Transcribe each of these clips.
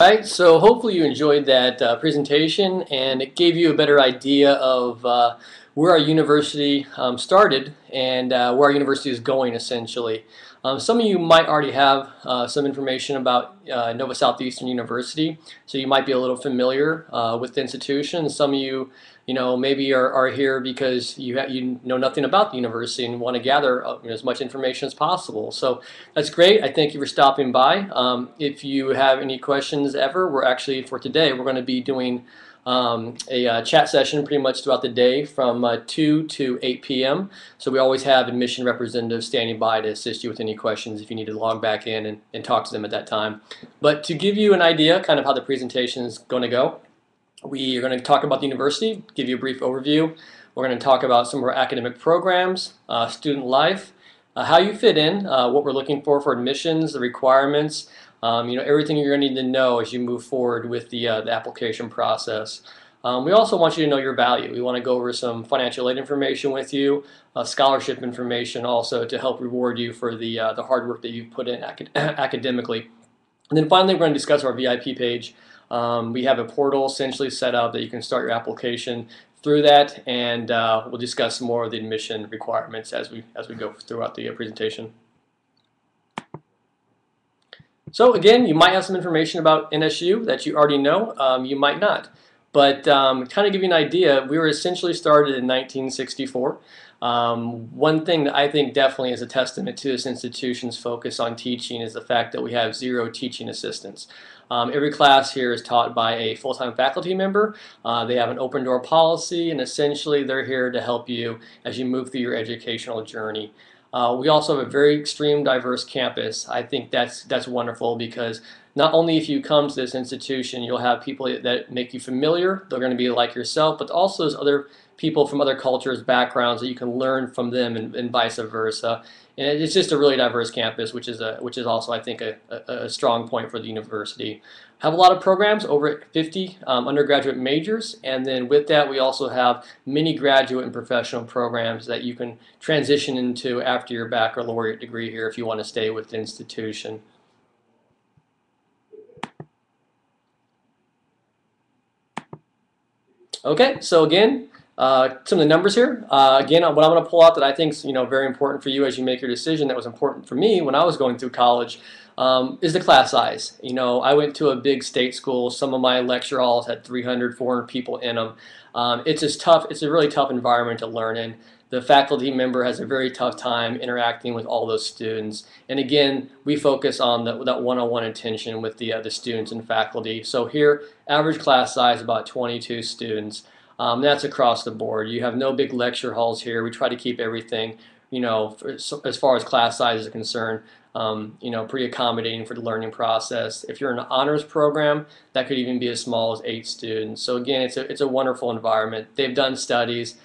Right, so hopefully you enjoyed that presentation and it gave you a better idea of where our university started and where our university is going essentially. Some of you might already have some information about Nova Southeastern University, so you might be a little familiar with the institution. Some of you, maybe are here because you know nothing about the university and want to gather as much information as possible. So that's great. I thank you for stopping by. If you have any questions ever, for today, we're going to be doing a chat session pretty much throughout the day from 2 to 8 p.m. So we always have admission representatives standing by to assist you with any questions if you need to log back in and talk to them at that time. But to give you an idea kind of how the presentation is going to go, we are going to talk about the university, give you a brief overview. We're going to talk about some of our academic programs, student life, how you fit in, what we're looking for admissions, the requirements, everything you're going to need to know as you move forward with the application process. We also want you to know your value. We want to go over some financial aid information with you, scholarship information also to help reward you for the hard work that you've put in academically. And then finally, we're going to discuss our VIP page. We have a portal essentially set up that you can start your application through that, and we'll discuss more of the admission requirements as we go throughout the presentation. So again, you might have some information about NSU that you already know, you might not. But kind of give you an idea, we were essentially started in 1964. One thing that I think definitely is a testament to this institution's focus on teaching is the fact that we have 0 teaching assistants. Every class here is taught by a full-time faculty member. They have an open door policy, and essentially they're here to help you as you move through your educational journey. We also have a very extreme diverse campus. I think that's wonderful because not only if you come to this institution, you'll have people that make you familiar, they're going to be like yourself, but also there's other people from other cultures, backgrounds that you can learn from them and vice versa. And it's just a really diverse campus, which is also, I think, a strong point for the university. Have a lot of programs, over 50 undergraduate majors, and then with that we also have many graduate and professional programs that you can transition into after your baccalaureate degree here if you want to stay with the institution. Okay, so again, some of the numbers here. Again, what I'm going to pull out that I think is very important for you as you make your decision, that was important for me when I was going through college, is the class size. I went to a big state school. Some of my lecture halls had 300, 400 people in them. It's a really tough environment to learn in. The faculty member has a very tough time interacting with all those students. And again, we focus on that one-on-one attention with the students and faculty. So here, average class size about 22 students. That's across the board. You have no big lecture halls here. We try to keep everything, as far as class size is concerned, pretty accommodating for the learning process. If you're in an honors program, that could even be as small as 8 students. So again, it's a wonderful environment. They've done studies.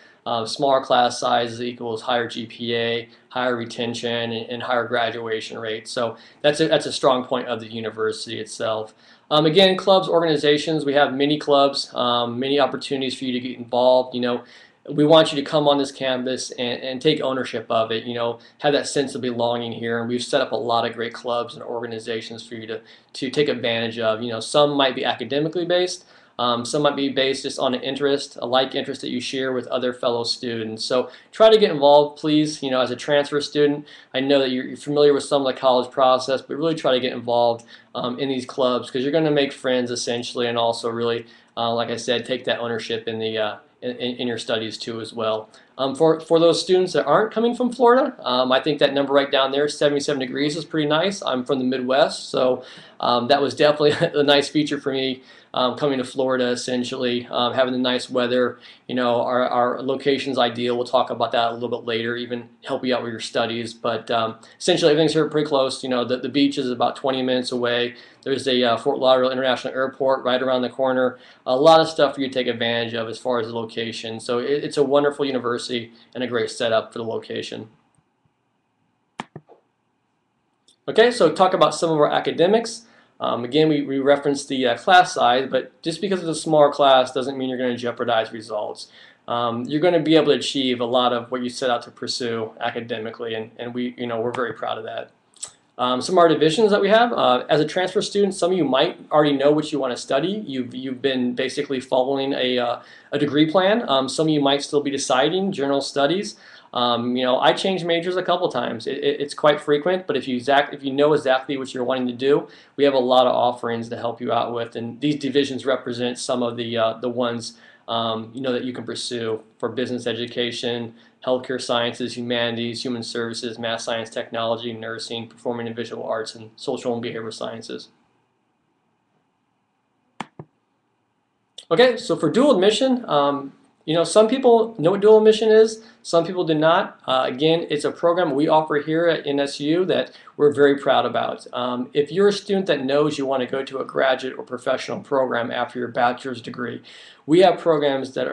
Smaller class sizes equals higher GPA, higher retention, and higher graduation rates. So that's a strong point of the university itself. Again, clubs, organizations, we have many clubs, many opportunities for you to get involved. We want you to come on this campus and take ownership of it, have that sense of belonging here. And we've set up a lot of great clubs and organizations for you to take advantage of. Some might be academically based. Some might be based just on an interest, a like interest that you share with other fellow students. So try to get involved, please. As a transfer student, I know that you're familiar with some of the college process, but really try to get involved in these clubs because you're going to make friends essentially, and also really, like I said, take that ownership in the in your studies too as well. For those students that aren't coming from Florida, I think that number right down there, 77 degrees, is pretty nice. I'm from the Midwest, so that was definitely a nice feature for me coming to Florida, essentially, having the nice weather. Our location's ideal. We'll talk about that a little bit later, even help you out with your studies. But essentially, everything's here pretty close. The beach is about 20 minutes away. There's a Fort Lauderdale International Airport right around the corner. A lot of stuff for you to take advantage of as far as the location. So it's a wonderful university and a great setup for the location. Okay, so talk about some of our academics. Again, we referenced the class size, but just because it's a smaller class doesn't mean you're going to jeopardize results. You're going to be able to achieve a lot of what you set out to pursue academically, and we're very proud of that. Some of our divisions that we have, as a transfer student, some of you might already know what you want to study. You've been basically following a degree plan. Some of you might still be deciding general studies. I changed majors a couple times. It's quite frequent, but if you know exactly what you're wanting to do, we have a lot of offerings to help you out with, and these divisions represent some of the ones that you can pursue for business education, healthcare sciences, humanities, human services, math science, technology, nursing, performing and visual arts, and social and behavioral sciences. Okay, so for dual admission, some people know what dual admission is, some people do not. Again, it's a program we offer here at NSU that we're very proud about. If you're a student that knows you want to go to a graduate or professional program after your bachelor's degree, we have programs that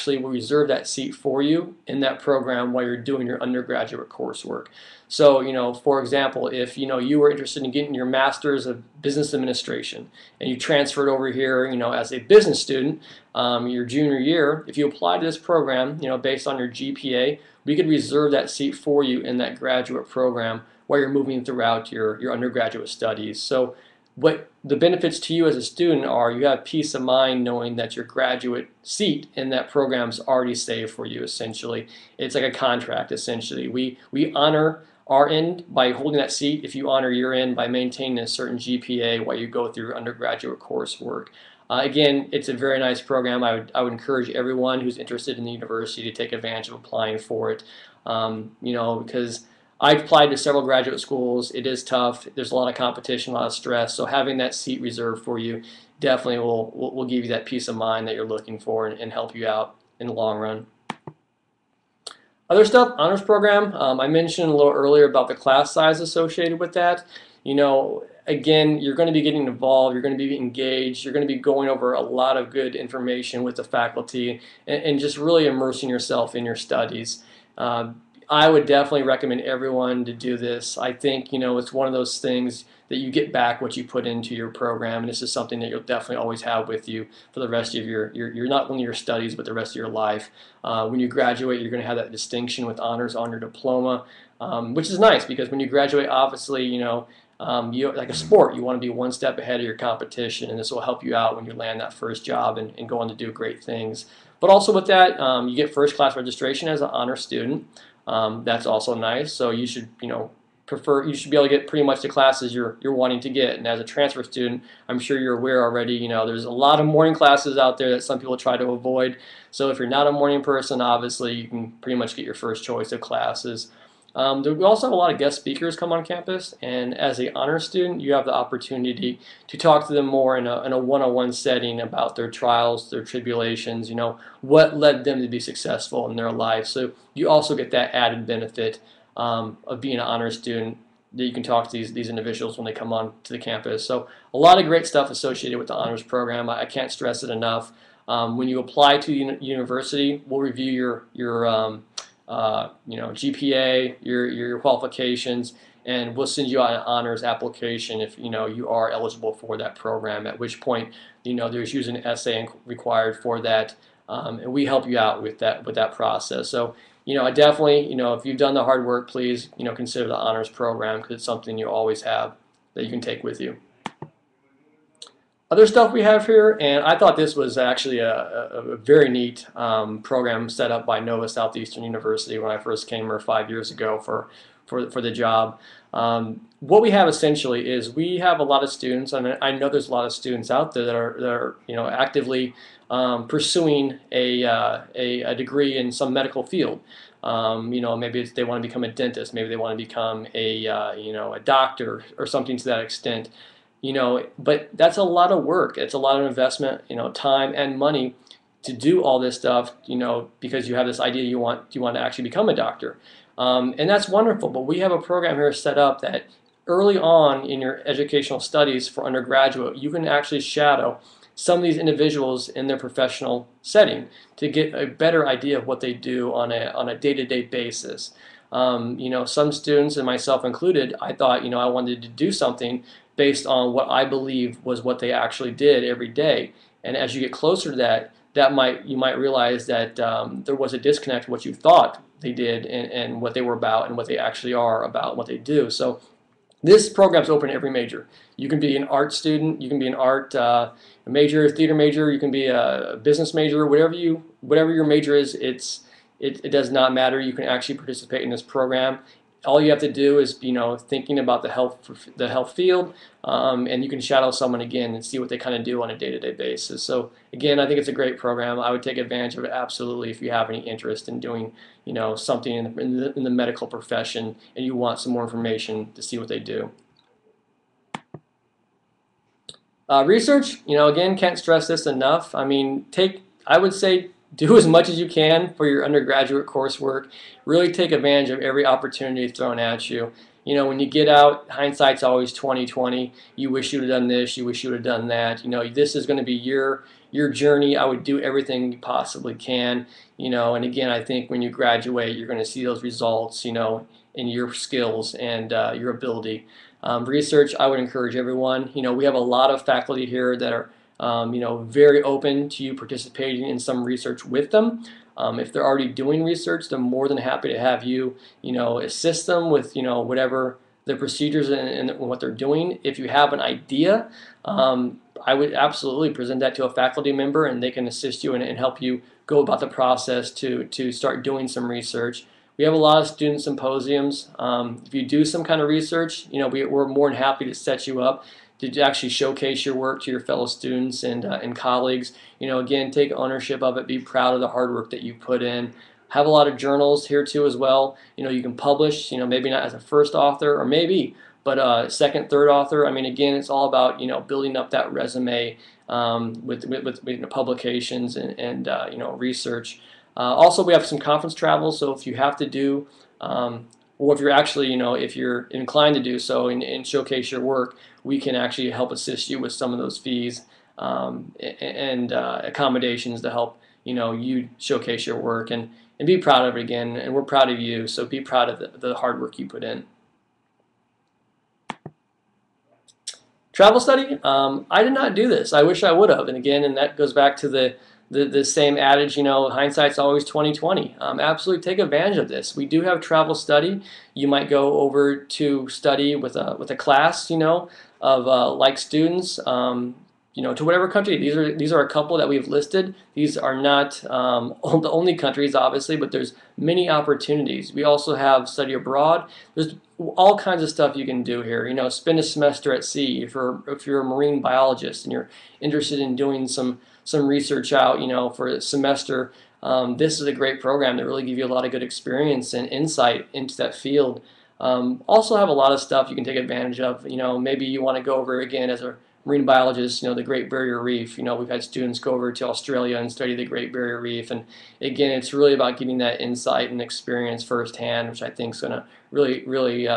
will reserve that seat for you in that program while you're doing your undergraduate coursework. So, for example, if you were interested in getting your master's of business administration and you transferred over here, as a business student, your junior year, if you apply to this program, based on your GPA, we could reserve that seat for you in that graduate program while you're moving throughout your undergraduate studies. So what the benefits to you as a student are, you have peace of mind knowing that your graduate seat in that program is already saved for you, essentially. It's like a contract, essentially. We honor our end by holding that seat if you honor your end by maintaining a certain GPA while you go through your undergraduate coursework. Again, it's a very nice program. I would encourage everyone who's interested in the university to take advantage of applying for it. Because I've applied to several graduate schools. It is tough. There's a lot of competition, a lot of stress. So having that seat reserved for you definitely will give you that peace of mind that you're looking for and help you out in the long run. Other stuff, honors program. I mentioned a little earlier about the class size associated with that. Again, you're going to be getting involved, you're going to be engaged, you're going to be going over a lot of good information with the faculty and just really immersing yourself in your studies. I would definitely recommend everyone to do this. I think, it's one of those things that you get back what you put into your program, and this is something that you'll definitely always have with you for the rest of your not only your studies, but the rest of your life. When you graduate, you're going to have that distinction with honors on your diploma, which is nice because when you graduate, obviously, like a sport, you want to be one step ahead of your competition, and this will help you out when you land that first job and go on to do great things. But also with that, you get first class registration as an honor student. That's also nice. So you should, you should be able to get pretty much the classes you're wanting to get. And as a transfer student, I'm sure you're aware already, there's a lot of morning classes out there that some people try to avoid. So if you're not a morning person, obviously you can pretty much get your first choice of classes. We also have a lot of guest speakers come on campus, and as an honor student, you have the opportunity to talk to them more in a one-on-one setting about their trials, their tribulations, what led them to be successful in their life. So you also get that added benefit of being an honor student, that you can talk to these individuals when they come on to the campus. So a lot of great stuff associated with the honors program. I can't stress it enough. When you apply to university, we'll review your GPA, your qualifications, and we'll send you out an honors application if you are eligible for that program. At which point, there's usually an essay required for that, and we help you out with that process. So, I definitely, if you've done the hard work, please, consider the honors program because it's something you always have that you can take with you. Other stuff we have here, and I thought this was actually a very neat program set up by Nova Southeastern University when I first came here 5 years ago for the job. What we have essentially is we have a lot of students, and I know there's a lot of students out there that are actively pursuing a degree in some medical field. Maybe they want to become a dentist, maybe they want to become a doctor or something to that extent. But that's a lot of work. It's a lot of investment, time and money to do all this stuff, because you have this idea you want to actually become a doctor. And that's wonderful, but we have a program here set up that early on in your educational studies for undergraduate, you can actually shadow some of these individuals in their professional setting to get a better idea of what they do on a day-to-day basis. Some students, and myself included, I thought, I wanted to do something based on what I believe was what they actually did every day. And as you get closer to that, you might realize that there was a disconnect what you thought they did and what they were about and what they actually are about what they do. So This program's open to every major. You can be an art student, you can be an art major, theater major, you can be a business major, whatever your major is. It does not matter. You can actually participate in this program. All you have to do is, thinking about the health field, and you can shadow someone again and see what they kind of do on a day-to-day basis. So again, I think it's a great program. I would take advantage of it absolutely if you have any interest in doing, something in the medical profession and you want some more information to see what they do. Research, again, can't stress this enough. I mean, I would say, do as much as you can for your undergraduate coursework. Really take advantage of every opportunity thrown at you. When you get out, hindsight's always 20/20. You wish you would have done this. You wish you would have done that. This is going to be your journey. I would do everything you possibly can. And again, I think when you graduate, you're going to see those results. In your skills and your ability. Research, I would encourage everyone. We have a lot of faculty here that are very open to you participating in some research with them. If they're already doing research, they're more than happy to have you, assist them with, whatever the procedures and what they're doing. If you have an idea, I would absolutely present that to a faculty member, and they can assist you and help you go about the process to start doing some research. We have a lot of student symposiums. If you do some kind of research, we're more than happy to set you up to actually showcase your work to your fellow students and colleagues. Again, take ownership of it. Be proud of the hard work that you put in. Have a lot of journals here too as well. You can publish. Maybe not as a first author, or maybe, but second, third author. I mean, again, it's all about building up that resume with publications and research. Also, we have some conference travel, so if you have to do, or if you're actually, if you're inclined to do so and showcase your work, we can actually help assist you with some of those fees and accommodations to help, you showcase your work and be proud of it again. And we're proud of you, so be proud of the hard work you put in. Travel study, I did not do this. I wish I would have. And again, and that goes back to the same adage, hindsight's always 20/20. Absolutely take advantage of this. We do have travel study. You might go over to study with a class, of like students, to whatever country. These are a couple that we've listed. These are not the only countries, obviously, but there's many opportunities. We also have study abroad. There's all kinds of stuff you can do here. Spend a semester at sea if you're a marine biologist and you're interested in doing some research out, for a semester. This is a great program that really gives you a lot of good experience and insight into that field. Also have a lot of stuff you can take advantage of. Maybe you want to go over again as a marine biologist, the Great Barrier Reef. We've had students go over to Australia and study the Great Barrier Reef. And again, it's really about getting that insight and experience firsthand, which I think is going to really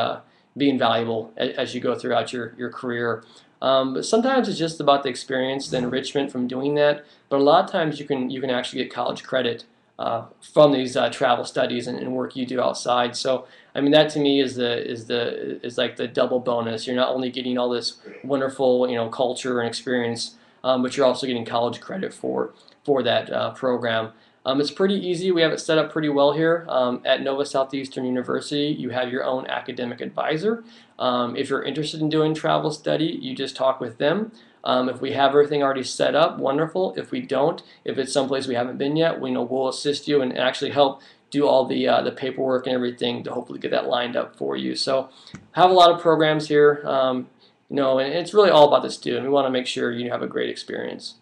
be invaluable as you go throughout your career. But sometimes it's just about the experience, the enrichment from doing that. But a lot of times you can actually get college credit from these travel studies and work you do outside. So I mean, that to me is like the double bonus. You're not only getting all this wonderful culture and experience, but you're also getting college credit for that program. It's pretty easy. We have it set up pretty well here. At Nova Southeastern University, you have your own academic advisor. If you're interested in doing travel study, you just talk with them. If we have everything already set up, wonderful. If we don't, if it's someplace we haven't been yet, we'll assist you and actually help do all the paperwork and everything to hopefully get that lined up for you. So have a lot of programs here, and it's really all about the student. We want to make sure you have a great experience.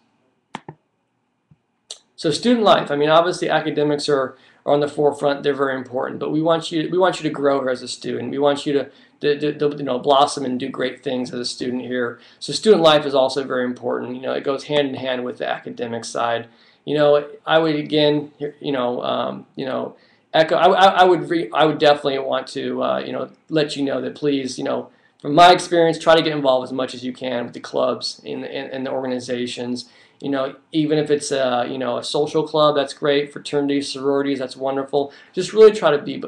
So student life, I mean, obviously academics are on the forefront. They're very important, but we want you to grow here as a student. We want you to blossom and do great things as a student here. So student life is also very important. It goes hand in hand with the academic side. I would again, echo. I would definitely want to, let you know that please, from my experience, try to get involved as much as you can with the clubs and the organizations. Even if it's a social club, that's great. Fraternities, sororities, that's wonderful. Just really try to be,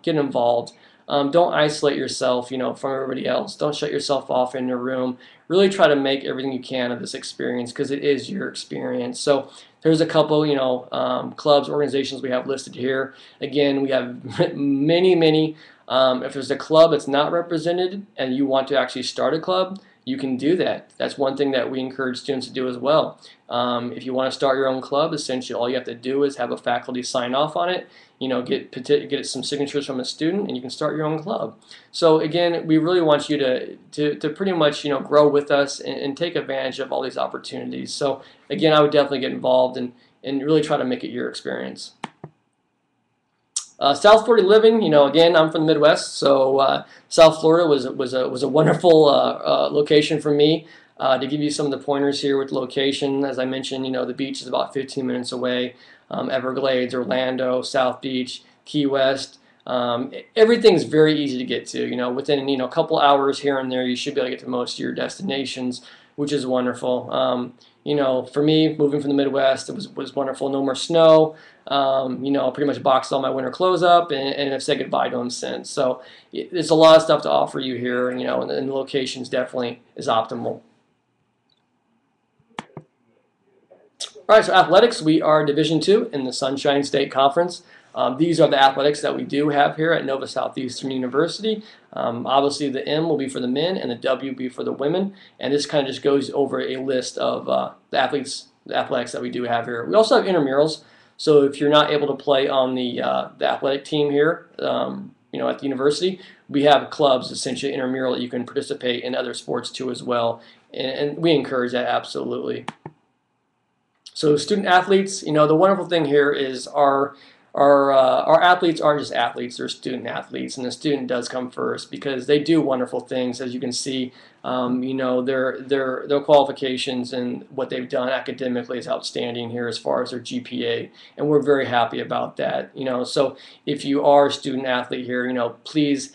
get involved. don't isolate yourself, from everybody else. Don't shut yourself off in your room. Really try to make everything you can of this experience because it is your experience. So there's a couple, clubs, organizations we have listed here. Again, we have many, many. If there's a club that's not represented and you want to actually start a club, you can do that. That's one thing that we encourage students to do as well. If you want to start your own club, essentially all you have to do is have a faculty sign off on it, get some signatures from a student, and you can start your own club. So again, we really want you to pretty much grow with us and take advantage of all these opportunities. So again, I would definitely get involved and really try to make it your experience. South Florida living, again, I'm from the Midwest, so South Florida was a wonderful location for me. To give you some of the pointers here with location, as I mentioned, the beach is about 15 minutes away. Everglades, Orlando, South Beach, Key West, everything's very easy to get to. Within a couple hours here and there, you should be able to get to most of your destinations, which is wonderful. For me, moving from the Midwest, it was wonderful. No more snow. I pretty much boxed all my winter clothes up and have said goodbye to them since. So there's a lot of stuff to offer you here, and the locations definitely is optimal. All right, so athletics, we are Division II in the Sunshine State Conference. These are the athletics that we do have here at Nova Southeastern University. Obviously, the M will be for the men and the W will be for the women. And this kind of just goes over a list of the athletics that we do have here. We also have intramurals. So if you're not able to play on the athletic team here, at the university, we have clubs, essentially intramural, that you can participate in other sports too as well. And we encourage that absolutely. So student athletes, the wonderful thing here is our athletes aren't just athletes, they're student athletes, and the student does come first because they do wonderful things. As you can see, their qualifications and what they've done academically is outstanding here as far as their GPA, and we're very happy about that. So if you are a student athlete here, please,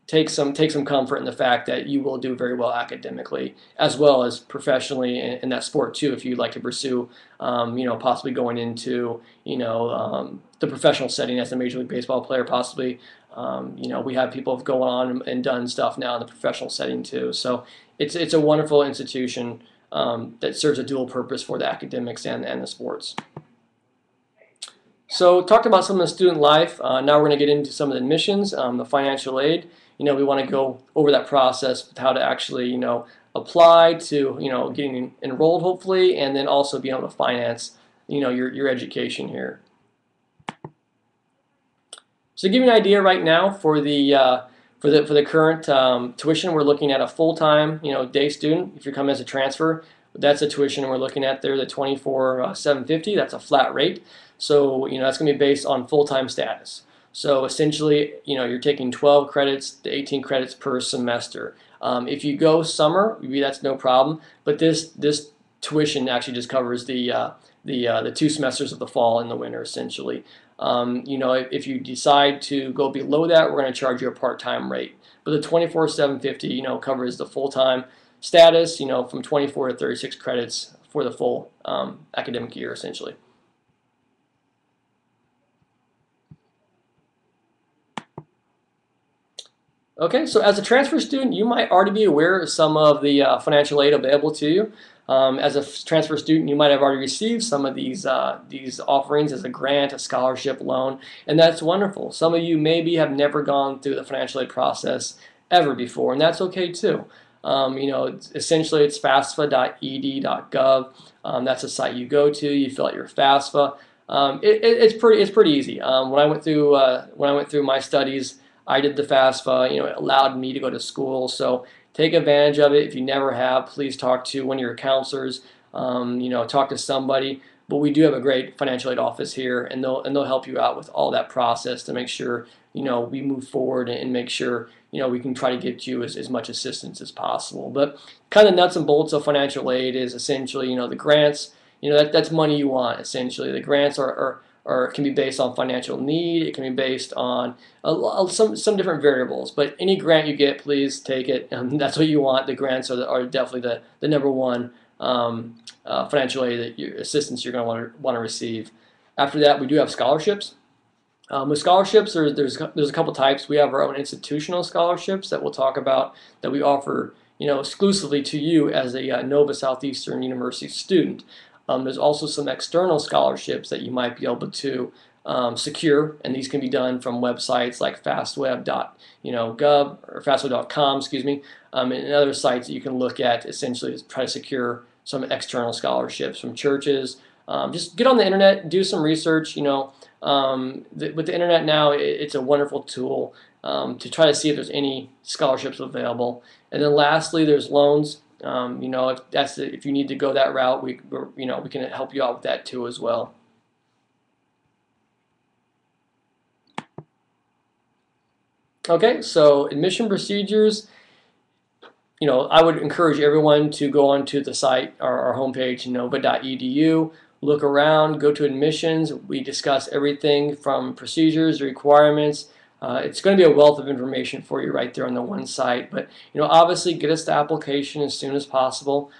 take some comfort in the fact that you will do very well academically as well as professionally in that sport too. If you'd like to pursue, possibly going into, the professional setting as a Major League Baseball player, possibly. We have people who've gone on and done stuff now in the professional setting too. So it's a wonderful institution that serves a dual purpose for the academics and the sports. So talked about some of the student life. Now we're going to get into some of the admissions, the financial aid. We want to go over that process with how to actually, apply to, getting enrolled hopefully, and then also being able to finance, your education here. So to give you an idea right now for the current tuition, we're looking at a full-time, day student. If you're coming as a transfer, that's the tuition we're looking at there, the $24,750. That's a flat rate. So, that's going to be based on full-time status. So essentially, you're taking 12 credits to 18 credits per semester. If you go summer, maybe that's no problem. But this tuition actually just covers the 2 semesters of the fall and the winter, essentially. If you decide to go below that, we're going to charge you a part-time rate. But the $24,750, covers the full-time status, from 24 to 36 credits for the full academic year, essentially. Okay, so as a transfer student, you might already be aware of some of the financial aid available to you. As a transfer student, you might have already received some of these offerings as a grant, a scholarship, loan, and that's wonderful. Some of you maybe have never gone through the financial aid process ever before, and that's okay too. Essentially it's fasfa.ed.gov. That's a site you go to. You fill out your FAFSA. It's pretty easy. When I went through my studies, I did the FAFSA. It allowed me to go to school. So take advantage of it. If you never have, please talk to one of your counselors. Talk to somebody. But we do have a great financial aid office here, and they'll help you out with all that process to make sure we move forward and make sure we can try to get you as much assistance as possible. But kind of nuts and bolts of financial aid is essentially the grants. That's money you want. Essentially, the grants can be based on financial need. It can be based on some different variables. But any grant you get, please take it. That's what you want. The grants are definitely the number one financial aid assistance you're going to want to receive. After that, we do have scholarships. With scholarships, there's a couple types. We have our own institutional scholarships that we'll talk about that we offer, exclusively to you as a Nova Southeastern University student. There's also some external scholarships that you might be able to secure, and these can be done from websites like fastweb.gov or fastweb.com, excuse me, and other sites that you can look at essentially to try to secure some external scholarships from churches. Just get on the internet, do some research. With the internet now, it's a wonderful tool to try to see if there's any scholarships available. And then lastly, there's loans. If you need to go that route, we can help you out with that too as well. Okay, so admission procedures. I would encourage everyone to go onto the site, our homepage, nova.edu, look around, go to admissions. We discuss everything from procedures, requirements. It's going to be a wealth of information for you right there on the one site. But obviously, get us the application as soon as possible.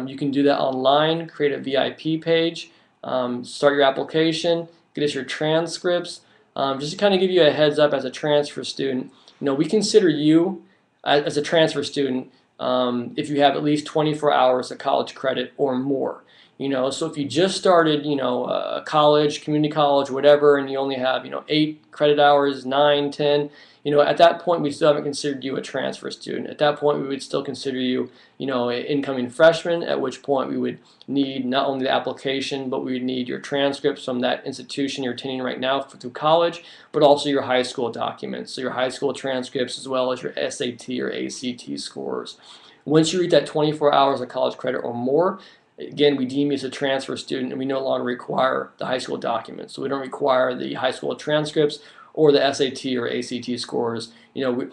You can do that online. Create a VIP page. Start your application. Get us your transcripts. Just to kind of give you a heads up as a transfer student, we consider you as a transfer student if you have at least 24 hours of college credit or more. So if you just started, a college, community college, whatever, and you only have, 8 credit hours, 9, 10, at that point we still haven't considered you a transfer student. At that point we would still consider you, an incoming freshman, at which point we would need not only the application, but we would need your transcripts from that institution you're attending right now through college, but also your high school documents. So your high school transcripts as well as your SAT or ACT scores. Once you reach that 24 hours of college credit or more, again, we deem you as a transfer student, and we no longer require the high school documents. So we don't require the high school transcripts or the SAT or ACT scores.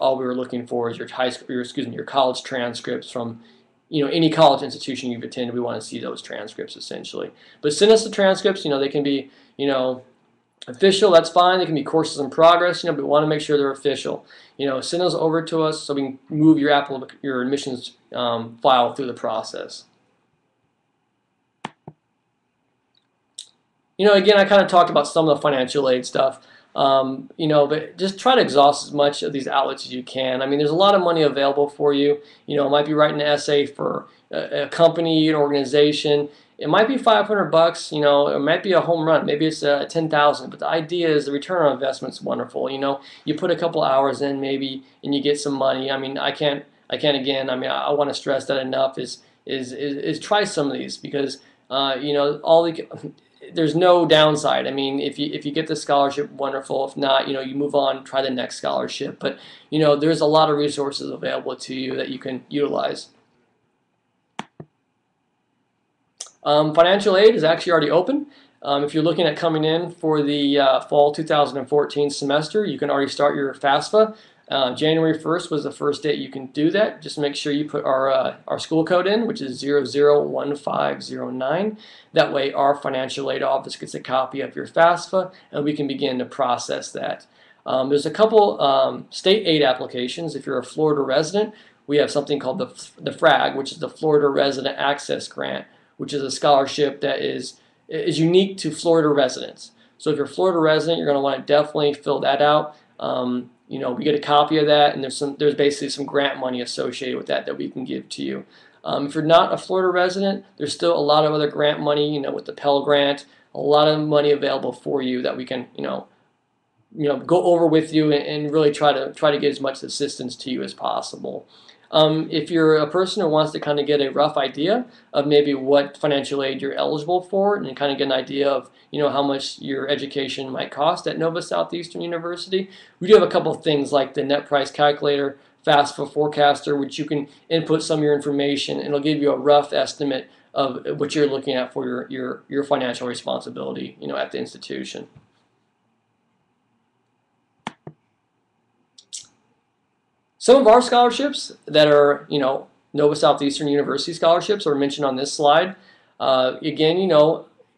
All we were looking for is your your college transcripts from, any college institution you've attended. We want to see those transcripts essentially. But send us the transcripts. They can be, official. That's fine. They can be courses in progress. But we want to make sure they're official. Send those over to us so we can move your admissions file through the process. Again, I kind of talked about some of the financial aid stuff, but just try to exhaust as much of these outlets as you can. I mean, there's a lot of money available for you. It might be writing an essay for a company, an organization. It might be $500, it might be a home run. Maybe it's $10,000, but the idea is the return on investment is wonderful. You put a couple hours in maybe, and you get some money. I mean, I can't again. I mean, I want to stress that enough is try some of these because there's no downside. I mean, if you get the scholarship, wonderful. If not, you move on, try the next scholarship. But there's a lot of resources available to you that you can utilize. Financial aid is actually already open. If you're looking at coming in for the fall 2014 semester, you can already start your FAFSA. January 1st was the first date you can do that. Just make sure you put our school code in, which is 001509. That way our financial aid office gets a copy of your FAFSA and we can begin to process that. There's a couple state aid applications. If you're a Florida resident, we have something called the FRAG, which is the Florida Resident Access Grant, which is a scholarship that is unique to Florida residents. So if you're a Florida resident, you're going to want to definitely fill that out. We get a copy of that, and there's basically some grant money associated with that we can give to you. If you're not a Florida resident, there's still a lot of other grant money, with the Pell Grant, a lot of money available for you that we can, go over with you and really try to get as much assistance to you as possible. If you're a person who wants to kind of get a rough idea of maybe what financial aid you're eligible for and kind of get an idea of how much your education might cost at Nova Southeastern University, we do have a couple of things like the net price calculator, FAFSA forecaster, which you can input some of your information and it'll give you a rough estimate of what you're looking at for your financial responsibility at the institution. Some of our scholarships that are, Nova Southeastern University scholarships are mentioned on this slide. Again,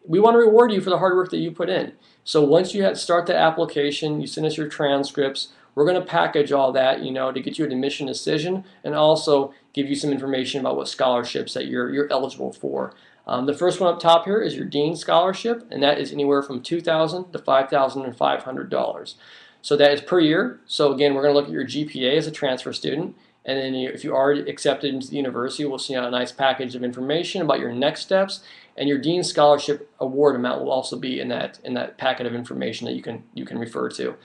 we want to reward you for the hard work that you put in. So once you start the application, you send us your transcripts, We're going to package all that, to get you an admission decision and also give you some information about what scholarships that you're eligible for. The first one up top here is your Dean Scholarship, and that is anywhere from $2,000 to $5,500. So that is per year. So again, we're going to look at your GPA as a transfer student, and then if you are accepted into the university, we'll send out a nice package of information about your next steps, and your Dean Scholarship award amount will also be in that packet of information that you can refer to.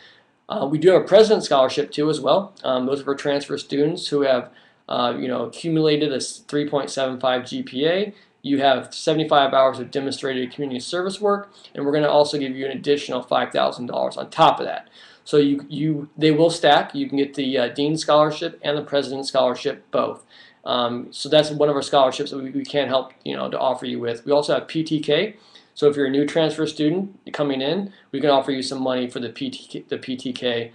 We do have a President's Scholarship too as well. Those are for transfer students who have accumulated a 3.75 GPA. You have 75 hours of demonstrated community service work, and we're going to also give you an additional $5,000 on top of that. So they will stack. You can get the Dean Scholarship and the President's Scholarship both. So that's one of our scholarships that we can help to offer you with. We also have PTK. So if you're a new transfer student coming in, we can offer you some money for the PTK,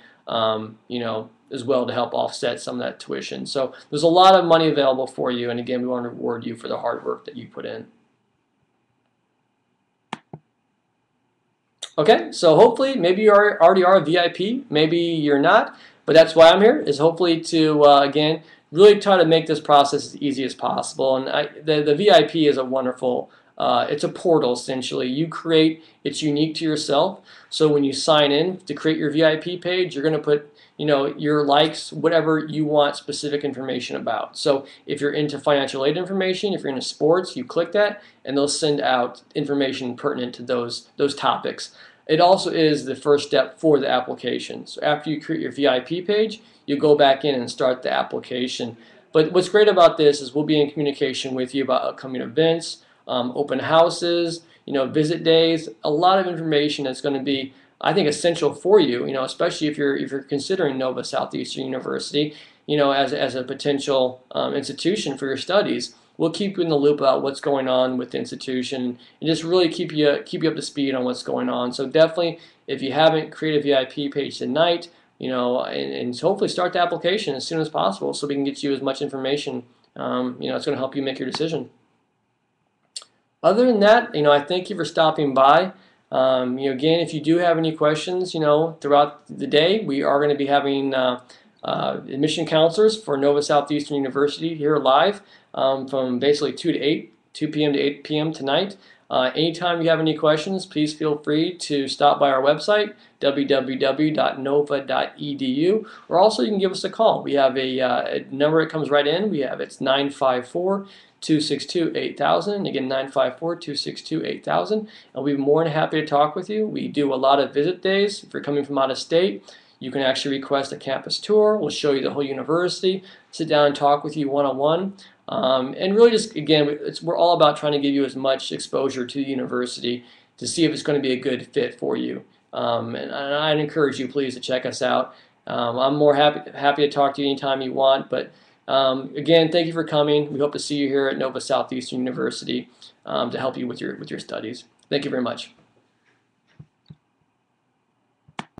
as well, to help offset some of that tuition. So there's a lot of money available for you, and again, we want to reward you for the hard work that you put in. Okay, so hopefully, maybe you already are a VIP, maybe you're not, but that's why I'm here, is hopefully to, again, really try to make this process as easy as possible. And the VIP is a wonderful, it's a portal essentially. You create, it's unique to yourself. So when you sign in to create your VIP page, you're going to put your likes, whatever you want specific information about. So if you're into financial aid information, if you're into sports, you click that and they'll send out information pertinent to those topics. It also is the first step for the application. So after you create your VIP page, you go back in and start the application. But what's great about this is we'll be in communication with you about upcoming events, open houses, visit days, a lot of information that's going to be, I think, essential for you, especially if you're considering Nova Southeastern University, as a potential institution for your studies. We'll keep you in the loop about what's going on with the institution and just really keep you up to speed on what's going on. So definitely, if you haven't created a VIP page tonight, and hopefully start the application as soon as possible so we can get you as much information. It's going to help you make your decision. Other than that, I thank you for stopping by. Again, if you do have any questions, throughout the day, we are going to be having admission counselors for Nova Southeastern University here live from basically 2 p.m. to 8 p.m. tonight. Anytime you have any questions, please feel free to stop by our website, www.nova.edu, or also you can give us a call. We have a number that comes right in. It's 954-262-8000. Again, 954-262-8000. And we'll be more than happy to talk with you. We do a lot of visit days. If you're coming from out of state, you can actually request a campus tour. We'll show you the whole university, sit down and talk with you one-on-one. And really just, again, we're all about trying to give you as much exposure to the university to see if it's going to be a good fit for you. And I'd encourage you, please, to check us out. I'm more happy to talk to you anytime you want. But again, thank you for coming. We hope to see you here at Nova Southeastern University to help you with your studies. Thank you very much.